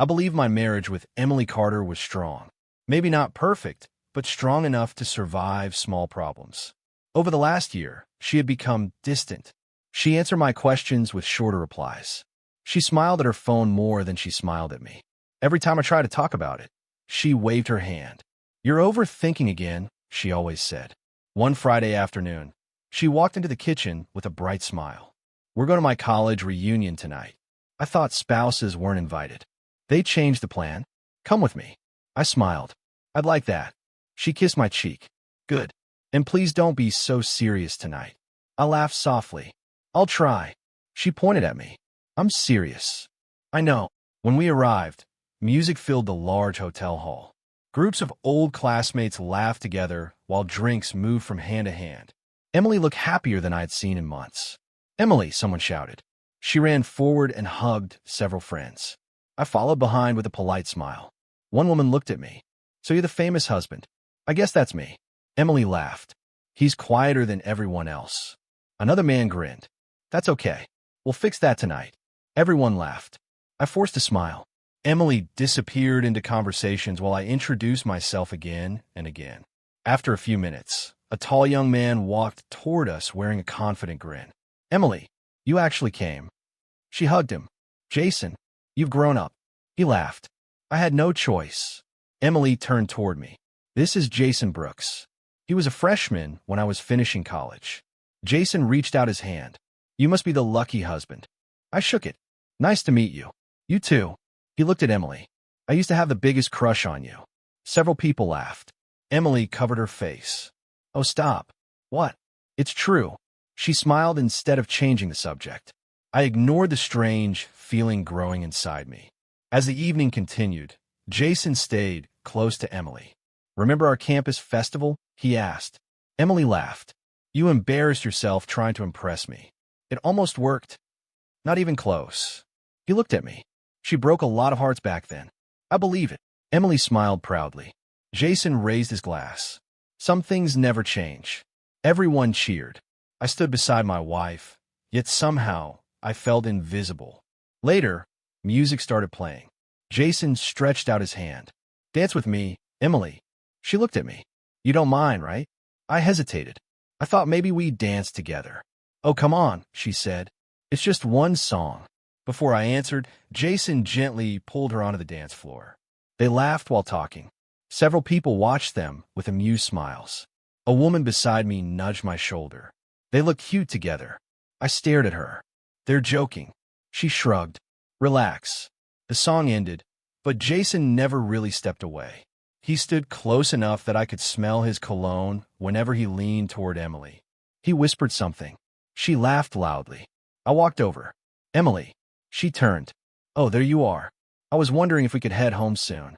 I believe my marriage with Emily Carter was strong. Maybe not perfect, but strong enough to survive small problems. Over the last year, she had become distant. She answered my questions with shorter replies. She smiled at her phone more than she smiled at me. Every time I tried to talk about it, she waved her hand. "You're overthinking again," she always said. One Friday afternoon, she walked into the kitchen with a bright smile. "We're going to my college reunion tonight. I thought spouses weren't invited. They changed the plan. Come with me." I smiled. "I'd like that." She kissed my cheek. "Good. And please don't be so serious tonight." I laughed softly. "I'll try." She pointed at me. "I'm serious." I know. When we arrived, music filled the large hotel hall. Groups of old classmates laughed together while drinks moved from hand to hand. Emily looked happier than I had seen in months. "Emily," someone shouted. She ran forward and hugged several friends. I followed behind with a polite smile. One woman looked at me. "So you're the famous husband?" "I guess that's me." Emily laughed. "He's quieter than everyone else." Another man grinned. "That's okay. We'll fix that tonight." Everyone laughed. I forced a smile. Emily disappeared into conversations while I introduced myself again and again. After a few minutes, a tall young man walked toward us wearing a confident grin. "Emily, you actually came." She hugged him. "Jason, you've grown up." He laughed. I had no choice. Emily turned toward me. "This is Jason Brooks. He was a freshman when I was finishing college." Jason reached out his hand. "You must be the lucky husband." I shook it. "Nice to meet you." "You too." He looked at Emily. "I used to have the biggest crush on you." Several people laughed. Emily covered her face. "Oh, stop." "What?" "It's true." She smiled instead of changing the subject. I ignored the strange feeling growing inside me. As the evening continued, Jason stayed close to Emily. "Remember our campus festival?" he asked. Emily laughed. "You embarrassed yourself trying to impress me." "It almost worked." "Not even close." He looked at me. "She broke a lot of hearts back then." "I believe it." Emily smiled proudly. Jason raised his glass. "Some things never change." Everyone cheered. I stood beside my wife, yet somehow I felt invisible. Later, music started playing. Jason stretched out his hand. "Dance with me, Emily." She looked at me. "You don't mind, right?" I hesitated. I thought maybe we'd dance together. "Oh, come on," she said. "It's just one song." Before I answered, Jason gently pulled her onto the dance floor. They laughed while talking. Several people watched them with amused smiles. A woman beside me nudged my shoulder. They looked cute together. I stared at her. "They're joking." She shrugged. "Relax." The song ended, but Jason never really stepped away. He stood close enough that I could smell his cologne whenever he leaned toward Emily. He whispered something. She laughed loudly. I walked over. "Emily." She turned. "Oh, there you are. I was wondering if we could head home soon."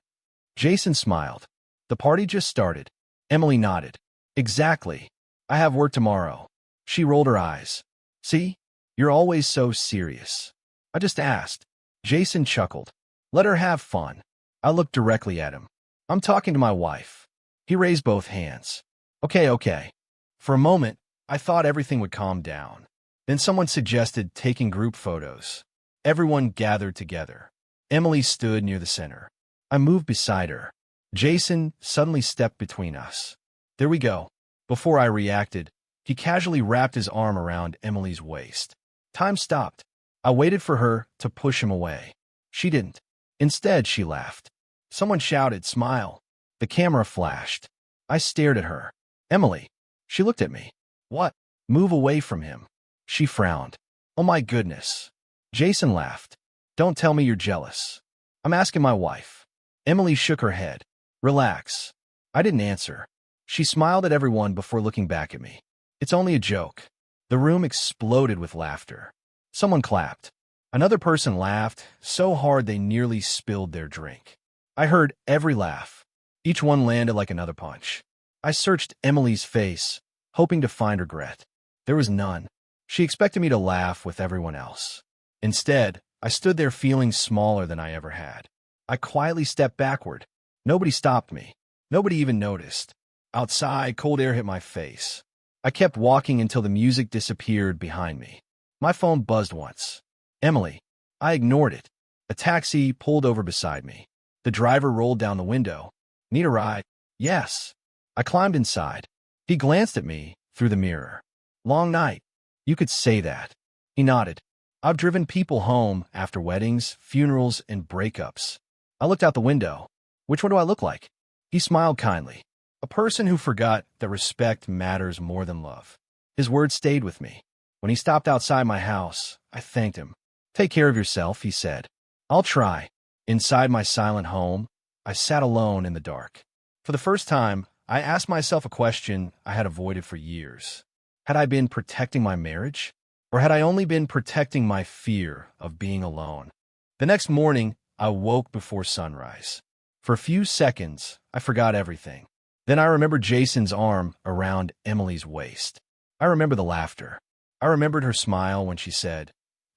Jason smiled. "The party just started." Emily nodded. "Exactly. I have work tomorrow." She rolled her eyes. "See? You're always so serious." "I just asked." Jason chuckled. "Let her have fun." I looked directly at him. "I'm talking to my wife." He raised both hands. Okay. For a moment, I thought everything would calm down. Then someone suggested taking group photos. Everyone gathered together. Emily stood near the center. I moved beside her. Jason suddenly stepped between us. "There we go." Before I reacted, he casually wrapped his arm around Emily's waist. Time stopped. I waited for her to push him away. She didn't. Instead, she laughed. Someone shouted, "Smile." The camera flashed. I stared at her. "Emily." She looked at me. "What?" "Move away from him." She frowned. "Oh my goodness." Jason laughed. "Don't tell me you're jealous." "I'm asking my wife." Emily shook her head. "Relax." I didn't answer. She smiled at everyone before looking back at me. "It's only a joke." The room exploded with laughter. Someone clapped. Another person laughed so hard they nearly spilled their drink. I heard every laugh. Each one landed like another punch. I searched Emily's face, hoping to find regret. There was none. She expected me to laugh with everyone else. Instead, I stood there feeling smaller than I ever had. I quietly stepped backward. Nobody stopped me. Nobody even noticed. Outside, cold air hit my face. I kept walking until the music disappeared behind me. My phone buzzed once. "Emily." I ignored it. A taxi pulled over beside me. The driver rolled down the window. Need a ride? Yes. I climbed inside. He glanced at me through the mirror. Long night. You could say that. He nodded. I've driven people home after weddings, funerals, and breakups. I looked out the window. Which one do I look like? He smiled kindly. A person who forgot that respect matters more than love. His words stayed with me. When he stopped outside my house, I thanked him. Take care of yourself, he said. I'll try. Inside my silent home, I sat alone in the dark. For the first time, I asked myself a question I had avoided for years. Had I been protecting my marriage? Or had I only been protecting my fear of being alone? The next morning, I woke before sunrise. For a few seconds, I forgot everything. Then I remembered Jason's arm around Emily's waist. I remember the laughter. I remembered her smile when she said,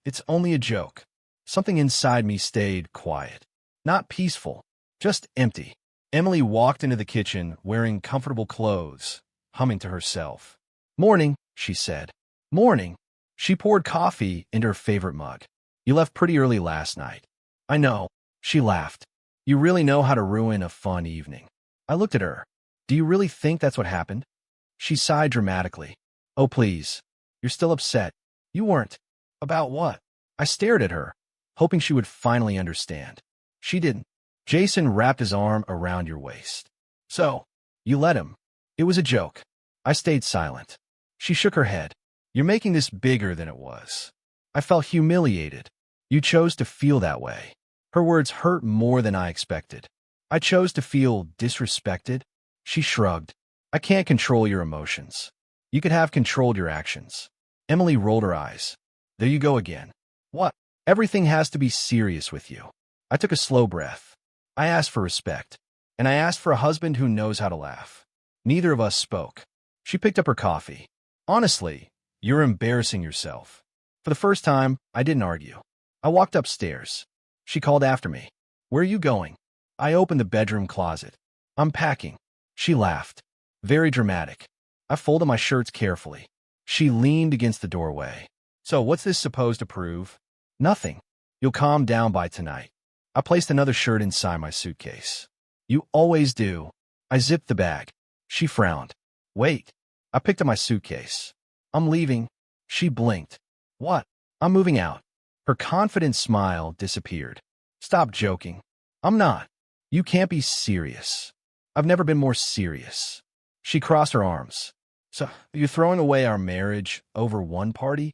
"It's only a joke." Something inside me stayed quiet. Not peaceful, just empty. Emily walked into the kitchen wearing comfortable clothes, humming to herself. "Morning," she said. "Morning." She poured coffee into her favorite mug. "You left pretty early last night." "I know," she laughed. "You really know how to ruin a fun evening." I looked at her. "Do you really think that's what happened?" She sighed dramatically. "Oh, please. You're still upset." "You weren't." "About what?" I stared at her, hoping she would finally understand. She didn't. "Jason wrapped his arm around your waist." "So, you let him." "It was a joke." I stayed silent. She shook her head. "You're making this bigger than it was." I felt humiliated. "You chose to feel that way." Her words hurt more than I expected. "I chose to feel disrespected." She shrugged. "I can't control your emotions. You could have controlled your actions." Emily rolled her eyes. "There you go again." "What?" "Everything has to be serious with you." I took a slow breath. I asked for respect. And I asked for a husband who knows how to laugh. Neither of us spoke. She picked up her coffee. "Honestly, you're embarrassing yourself." For the first time, I didn't argue. I walked upstairs. She called after me. "Where are you going?" I opened the bedroom closet. "I'm packing." She laughed. Very dramatic. I folded my shirts carefully. She leaned against the doorway. "So what's this supposed to prove?" "Nothing. You'll calm down by tonight." I placed another shirt inside my suitcase. "You always do." I zipped the bag. She frowned. "Wait." I picked up my suitcase. "I'm leaving." She blinked. "What?" "I'm moving out." Her confident smile disappeared. "Stop joking." "I'm not." "You can't be serious." "I've never been more serious." She crossed her arms. "So, you're throwing away our marriage over one party?"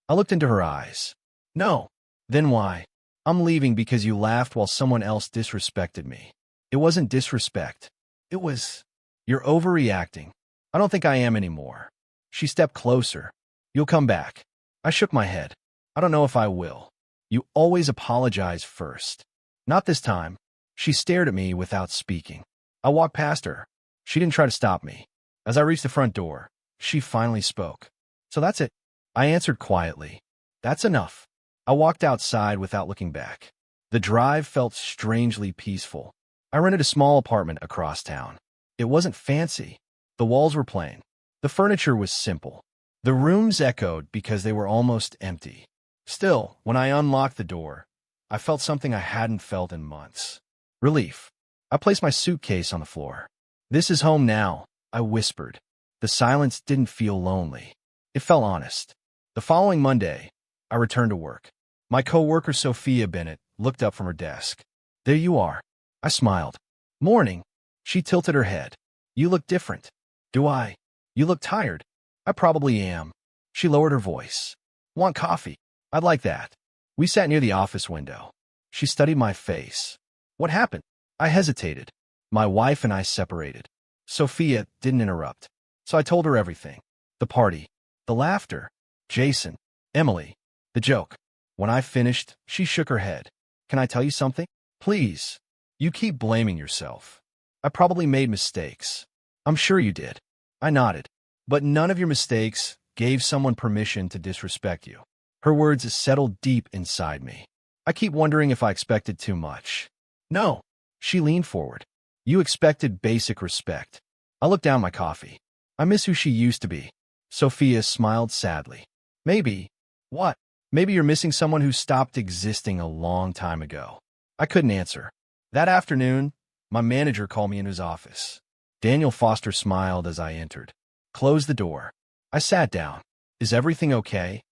I looked into her eyes. "No." "Then why?" "I'm leaving because you laughed while someone else disrespected me." "It wasn't disrespect. It was—" "You're overreacting." "I don't think I am anymore." She stepped closer. "You'll come back." I shook my head. "I don't know if I will." "You always apologize first." "Not this time." She stared at me without speaking. I walked past her. She didn't try to stop me. As I reached the front door, she finally spoke. "So that's it." I answered quietly. "That's enough." I walked outside without looking back. The drive felt strangely peaceful. I rented a small apartment across town. It wasn't fancy. The walls were plain. The furniture was simple. The rooms echoed because they were almost empty. Still, when I unlocked the door, I felt something I hadn't felt in months. Relief. I placed my suitcase on the floor. "This is home now," I whispered. The silence didn't feel lonely. It felt honest. The following Monday, I returned to work. My coworker Sophia Bennett looked up from her desk. "There you are." I smiled. "Morning." She tilted her head. "You look different." "Do I?" "You look tired." "I probably am." She lowered her voice. "Want coffee?" "I'd like that." We sat near the office window. She studied my face. "What happened?" I hesitated. "My wife and I separated." Sophia didn't interrupt. So I told her everything. The party. The laughter. Jason. Emily. The joke. When I finished, she shook her head. "Can I tell you something?" "Please." "You keep blaming yourself." "I probably made mistakes." "I'm sure you did." I nodded. "But none of your mistakes gave someone permission to disrespect you." Her words settled deep inside me. I keep wondering if I expected too much. "No." She leaned forward. "You expected basic respect." I looked down my coffee. "I miss who she used to be." Sophia smiled sadly. "Maybe." "What?" Maybe you're missing someone who stopped existing a long time ago. I couldn't answer. That afternoon, my manager called me into his office. Daniel Foster smiled as I entered. Closed the door. I sat down. Is everything okay?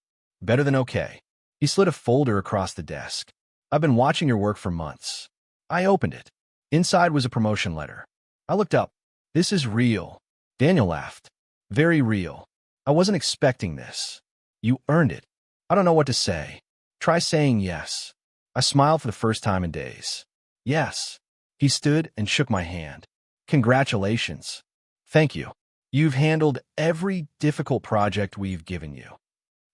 Better than okay. He slid a folder across the desk. I've been watching your work for months. I opened it. Inside was a promotion letter. I looked up. This is real. Daniel laughed. Very real. I wasn't expecting this. You earned it. I don't know what to say. Try saying yes. I smiled for the first time in days. Yes. He stood and shook my hand. Congratulations. Thank you. You've handled every difficult project we've given you.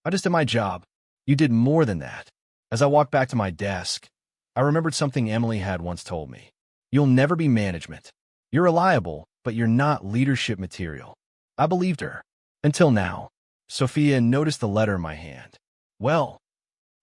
I just did my job. You did more than that. As I walked back to my desk, I remembered something Emily had once told me. You'll never be management. You're reliable, but you're not leadership material. I believed her. Until now. Sophia noticed the letter in my hand. Well,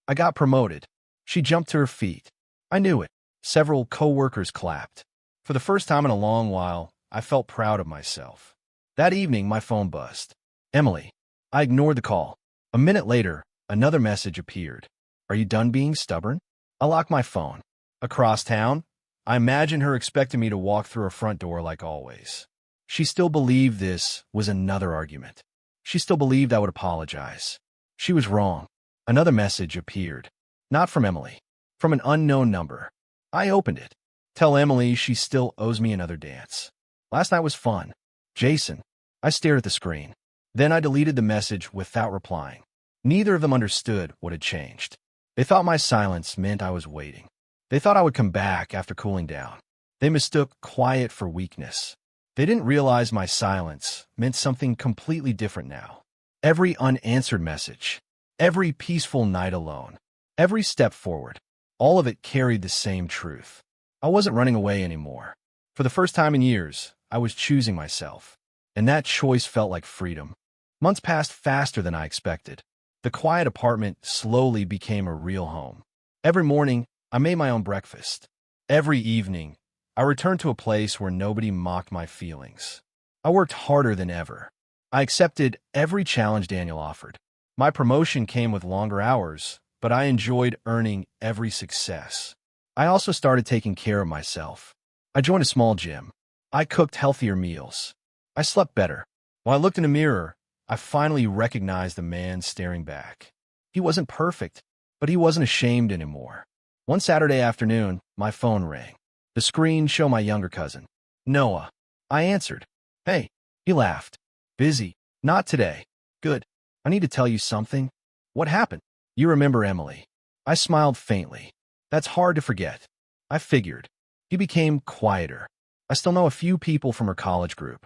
I got promoted. She jumped to her feet. I knew it. Several co-workers clapped. For the first time in a long while, I felt proud of myself. That evening, my phone buzzed. Emily. I ignored the call. A minute later, another message appeared. Are you done being stubborn? I locked my phone. Across town, I imagined her expecting me to walk through her front door like always. She still believed this was another argument. She still believed I would apologize. She was wrong. Another message appeared. Not from Emily. From an unknown number. I opened it. Tell Emily she still owes me another dance. Last night was fun. Jason. I stared at the screen. Then I deleted the message without replying. Neither of them understood what had changed. They thought my silence meant I was waiting. They thought I would come back after cooling down. They mistook quiet for weakness. They didn't realize my silence meant something completely different now. Every unanswered message, every peaceful night alone, every step forward, all of it carried the same truth. I wasn't running away anymore. For the first time in years, I was choosing myself. And that choice felt like freedom. Months passed faster than I expected. The quiet apartment slowly became a real home. Every morning, I made my own breakfast. Every evening, I returned to a place where nobody mocked my feelings. I worked harder than ever. I accepted every challenge Daniel offered. My promotion came with longer hours, but I enjoyed earning every success. I also started taking care of myself. I joined a small gym. I cooked healthier meals. I slept better. When I looked in the mirror, I finally recognized the man staring back. He wasn't perfect, but he wasn't ashamed anymore. One Saturday afternoon, my phone rang. The screen showed my younger cousin, Noah. I answered. Hey. He laughed. Busy. Not today. Good. I need to tell you something. What happened? You remember Emily. I smiled faintly. That's hard to forget. I figured. He became quieter. I still know a few people from her college group.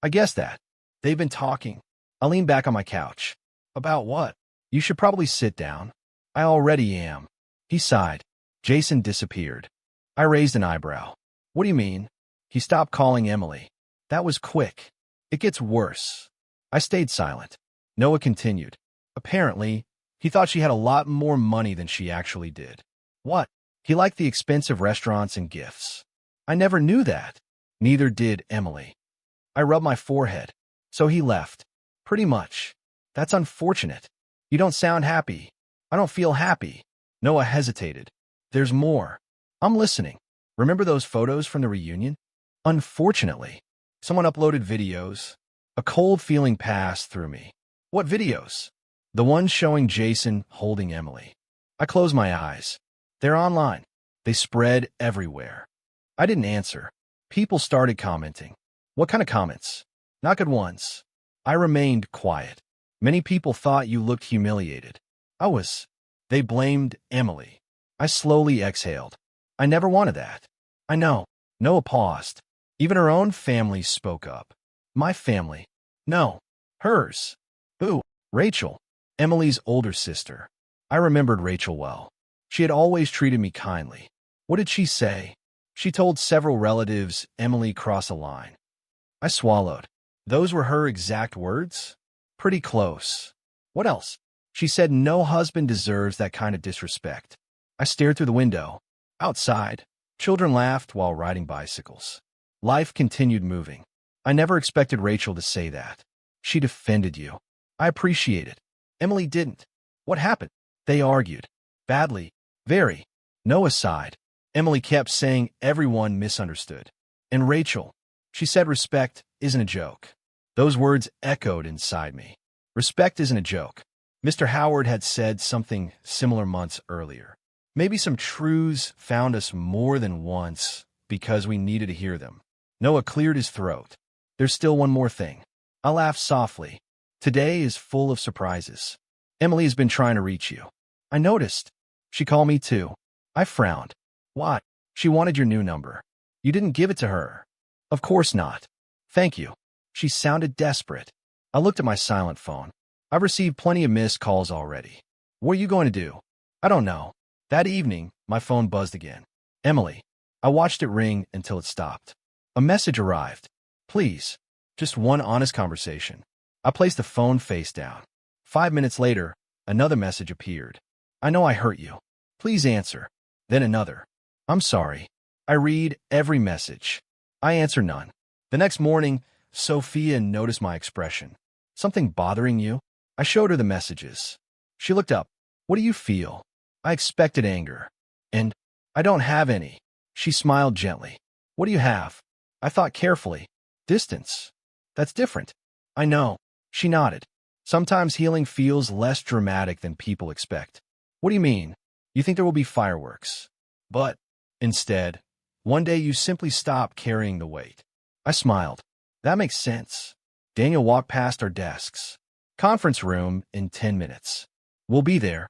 I guessed that. They've been talking. I leaned back on my couch. About what? You should probably sit down. I already am. He sighed. Jason disappeared. I raised an eyebrow. What do you mean? He stopped calling Emily. That was quick. It gets worse. I stayed silent. Noah continued. Apparently, he thought she had a lot more money than she actually did. What? He liked the expensive restaurants and gifts. I never knew that. Neither did Emily. I rubbed my forehead. So he left. Pretty much. That's unfortunate. You don't sound happy. I don't feel happy. Noah hesitated. There's more. I'm listening. Remember those photos from the reunion? Unfortunately, someone uploaded videos. A cold feeling passed through me. What videos? The ones showing Jason holding Emily. I closed my eyes. They're online. They spread everywhere. I didn't answer. People started commenting. What kind of comments? Not good ones. I remained quiet. Many people thought you looked humiliated. I was. They blamed Emily. I slowly exhaled. I never wanted that. I know. Noah paused. Even her own family spoke up. My family. No. Hers. Who? Rachel. Emily's older sister. I remembered Rachel well. She had always treated me kindly. What did she say? She told several relatives Emily crossed a line. I swallowed. Those were her exact words? Pretty close. What else? She said no husband deserves that kind of disrespect. I stared through the window. Outside, children laughed while riding bicycles. Life continued moving. I never expected Rachel to say that. She defended you. I appreciate it. Emily didn't. What happened? They argued. Badly. Very. Noah sighed. Emily kept saying everyone misunderstood. And Rachel, she said respect isn't a joke. Those words echoed inside me. Respect isn't a joke. Mr. Howard had said something similar months earlier. Maybe some truths found us more than once because we needed to hear them. Noah cleared his throat. There's still one more thing. I laughed softly. Today is full of surprises. Emily has been trying to reach you. I noticed. She called me too. I frowned. Why? She wanted your new number. You didn't give it to her. Of course not. Thank you. She sounded desperate. I looked at my silent phone. I've received plenty of missed calls already. What are you going to do? I don't know. That evening, my phone buzzed again. Emily. I watched it ring until it stopped. A message arrived. Please. Just one honest conversation. I placed the phone face down. 5 minutes later, another message appeared. I know I hurt you. Please answer. Then another. I'm sorry. I read every message. I answer none. The next morning, Sophia noticed my expression. Something bothering you? I showed her the messages. She looked up. What do you feel? I expected anger. And I don't have any. She smiled gently. What do you have? I thought carefully. Distance. That's different. I know. She nodded. Sometimes healing feels less dramatic than people expect. What do you mean? You think there will be fireworks. But, instead, one day you simply stop carrying the weight. I smiled. That makes sense. Daniel walked past our desks. Conference room in 10 minutes. We'll be there,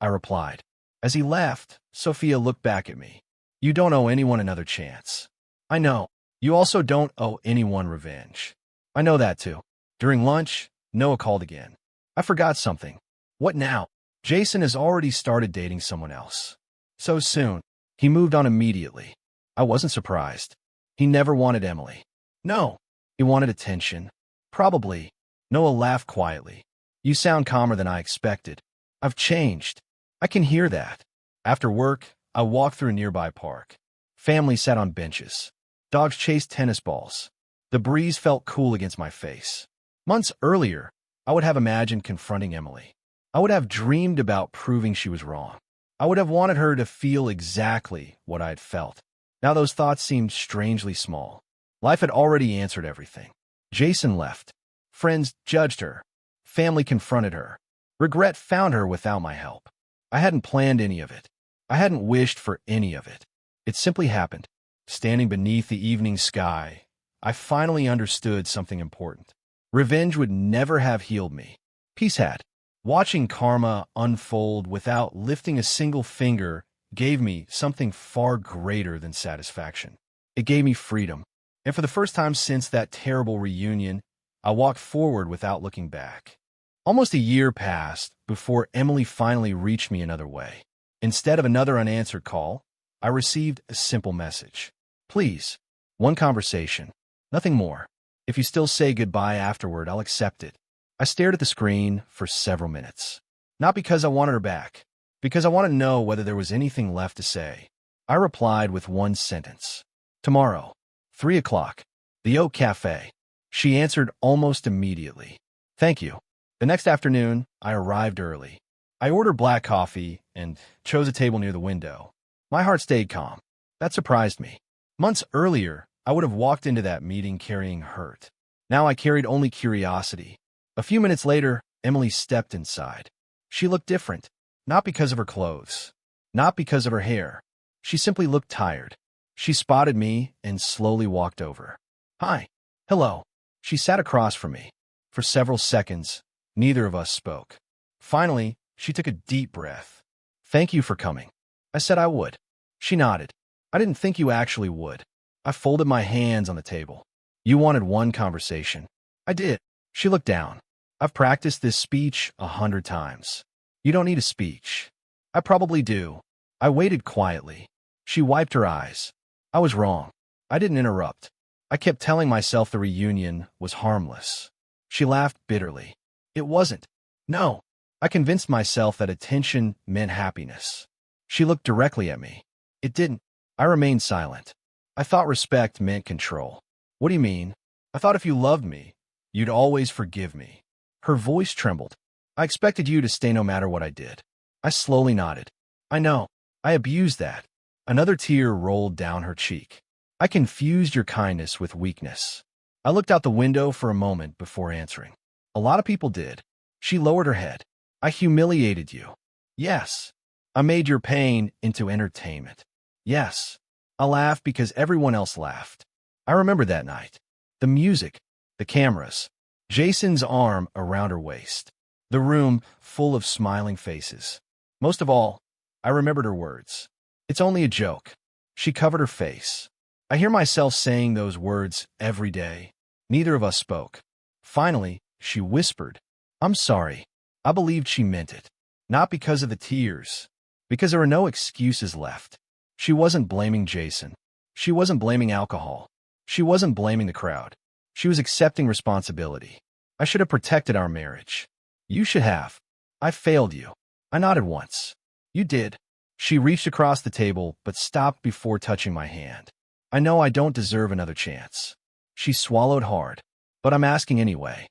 I replied. As he left, Sophia looked back at me. You don't owe anyone another chance. I know. You also don't owe anyone revenge. I know that too. During lunch, Noah called again. I forgot something. What now? Jason has already started dating someone else. So soon. He moved on immediately. I wasn't surprised. He never wanted Emily. No. He wanted attention. Probably. Noah laughed quietly. You sound calmer than I expected. I've changed. I can hear that. After work, I walked through a nearby park. Family sat on benches. Dogs chased tennis balls. The breeze felt cool against my face. Months earlier, I would have imagined confronting Emily. I would have dreamed about proving she was wrong. I would have wanted her to feel exactly what I had felt. Now those thoughts seemed strangely small. Life had already answered everything. Jason left. Friends judged her. Family confronted her. Regret found her without my help. I hadn't planned any of it. I hadn't wished for any of it. It simply happened. Standing beneath the evening sky, I finally understood something important. Revenge would never have healed me. Peace had. Watching karma unfold without lifting a single finger gave me something far greater than satisfaction. It gave me freedom. And for the first time since that terrible reunion, I walked forward without looking back. Almost a year passed before Emily finally reached me another way. Instead of another unanswered call, I received a simple message. Please, one conversation. Nothing more. If you still say goodbye afterward, I'll accept it. I stared at the screen for several minutes. Not because I wanted her back, because I wanted to know whether there was anything left to say. I replied with one sentence. Tomorrow, 3 o'clock, the Oak Cafe. She answered almost immediately. Thank you. The next afternoon, I arrived early. I ordered black coffee and chose a table near the window. My heart stayed calm. That surprised me. Months earlier, I would have walked into that meeting carrying hurt. Now I carried only curiosity. A few minutes later, Emily stepped inside. She looked different, not because of her clothes, not because of her hair. She simply looked tired. She spotted me and slowly walked over. Hi. Hello. She sat across from me. For several seconds, neither of us spoke. Finally, she took a deep breath. Thank you for coming. I said I would. She nodded. I didn't think you actually would. I folded my hands on the table. You wanted one conversation. I did. She looked down. I've practiced this speech 100 times. You don't need a speech. I probably do. I waited quietly. She wiped her eyes. I was wrong. I didn't interrupt. I kept telling myself the reunion was harmless. She laughed bitterly. It wasn't. No. I convinced myself that attention meant happiness. She looked directly at me. It didn't. I remained silent. I thought respect meant control. What do you mean? I thought if you loved me, you'd always forgive me. Her voice trembled. I expected you to stay no matter what I did. I slowly nodded. I know. I abused that. Another tear rolled down her cheek. I confused your kindness with weakness. I looked out the window for a moment before answering. A lot of people did. She lowered her head. I humiliated you. Yes. I made your pain into entertainment. Yes. I laughed because everyone else laughed. I remember that night. The music, the cameras, Jason's arm around her waist, the room full of smiling faces. Most of all, I remembered her words. It's only a joke. She covered her face. I hear myself saying those words every day. Neither of us spoke. Finally, she whispered, I'm sorry. I believed she meant it. Not because of the tears, because there were no excuses left. She wasn't blaming Jason. She wasn't blaming alcohol. She wasn't blaming the crowd. She was accepting responsibility. I should have protected our marriage. You should have. I failed you. I nodded once. You did. She reached across the table, but stopped before touching my hand. I know I don't deserve another chance. She swallowed hard, but I'm asking anyway.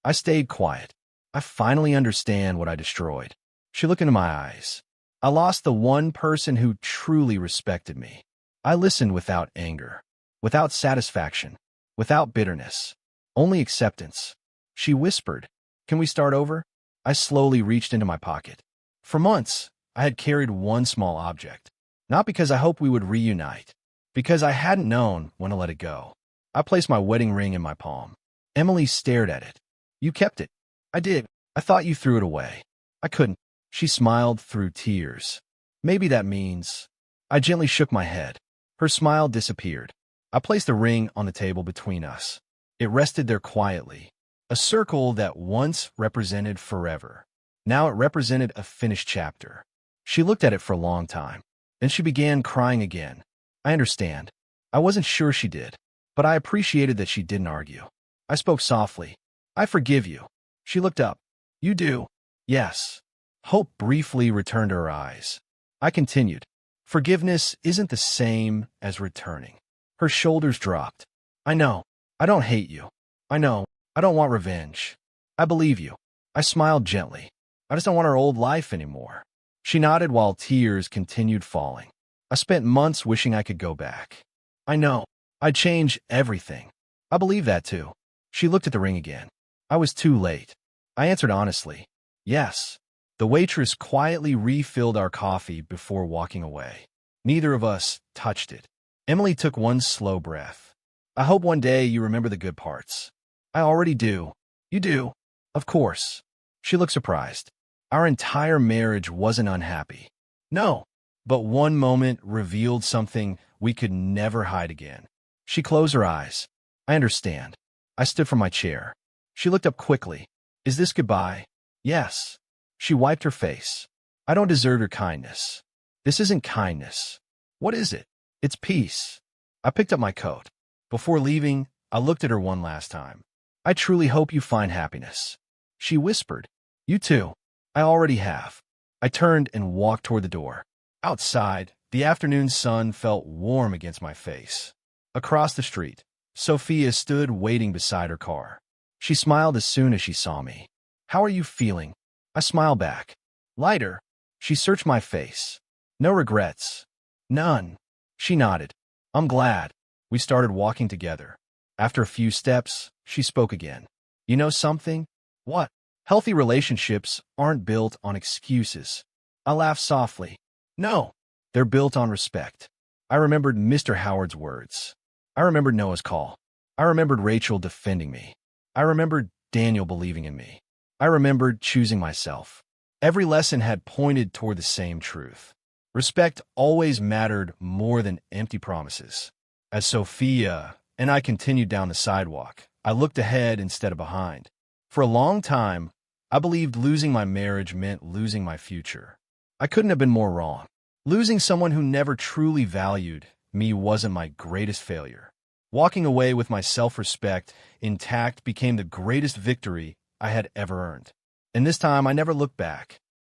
I stayed quiet. I finally understand what I destroyed. She looked into my eyes. I lost the one person who truly respected me. I listened without anger, without satisfaction, without bitterness, only acceptance. She whispered, Can we start over? I slowly reached into my pocket. For months, I had carried one small object, not because I hoped we would reunite, because I hadn't known when to let it go. I placed my wedding ring in my palm. Emily stared at it. You kept it. I did. I thought you threw it away. I couldn't. She smiled through tears. Maybe that means... I gently shook my head. Her smile disappeared. I placed the ring on the table between us. It rested there quietly. A circle that once represented forever. Now it represented a finished chapter. She looked at it for a long time. Then she began crying again. I understand. I wasn't sure she did, but I appreciated that she didn't argue. I spoke softly. I forgive you. She looked up. You do? Yes. Hope briefly returned to her eyes. I continued. Forgiveness isn't the same as returning. Her shoulders dropped. I know. I don't hate you. I know. I don't want revenge. I believe you. I smiled gently. I just don't want our old life anymore. She nodded while tears continued falling. I spent months wishing I could go back. I know. I'd change everything. I believe that too. She looked at the ring again. I was too late. I answered honestly. Yes. The waitress quietly refilled our coffee before walking away. Neither of us touched it. Emily took one slow breath. I hope one day you remember the good parts. I already do. You do? Of course. She looked surprised. Our entire marriage wasn't unhappy. No. But one moment revealed something we could never hide again. She closed her eyes. I understand. I stood from my chair. She looked up quickly. Is this goodbye? Yes. She wiped her face. I don't deserve your kindness. This isn't kindness. What is it? It's peace. I picked up my coat. Before leaving, I looked at her one last time. I truly hope you find happiness. She whispered. You too. I already have. I turned and walked toward the door. Outside, the afternoon sun felt warm against my face. Across the street, Sophia stood waiting beside her car. She smiled as soon as she saw me. How are you feeling? I smiled back. Lighter. She searched my face. No regrets. None. She nodded. I'm glad. We started walking together. After a few steps, she spoke again. You know something? What? Healthy relationships aren't built on excuses. I laughed softly. No, they're built on respect. I remembered Mr. Howard's words. I remembered Noah's call. I remembered Rachel defending me. I remembered Daniel believing in me. I remembered choosing myself. Every lesson had pointed toward the same truth. Respect always mattered more than empty promises. As Sophia and I continued down the sidewalk, I looked ahead instead of behind. For a long time, I believed losing my marriage meant losing my future. I couldn't have been more wrong. Losing someone who never truly valued me wasn't my greatest failure. Walking away with my self-respect intact became the greatest victory I had ever earned. And this time, I never looked back.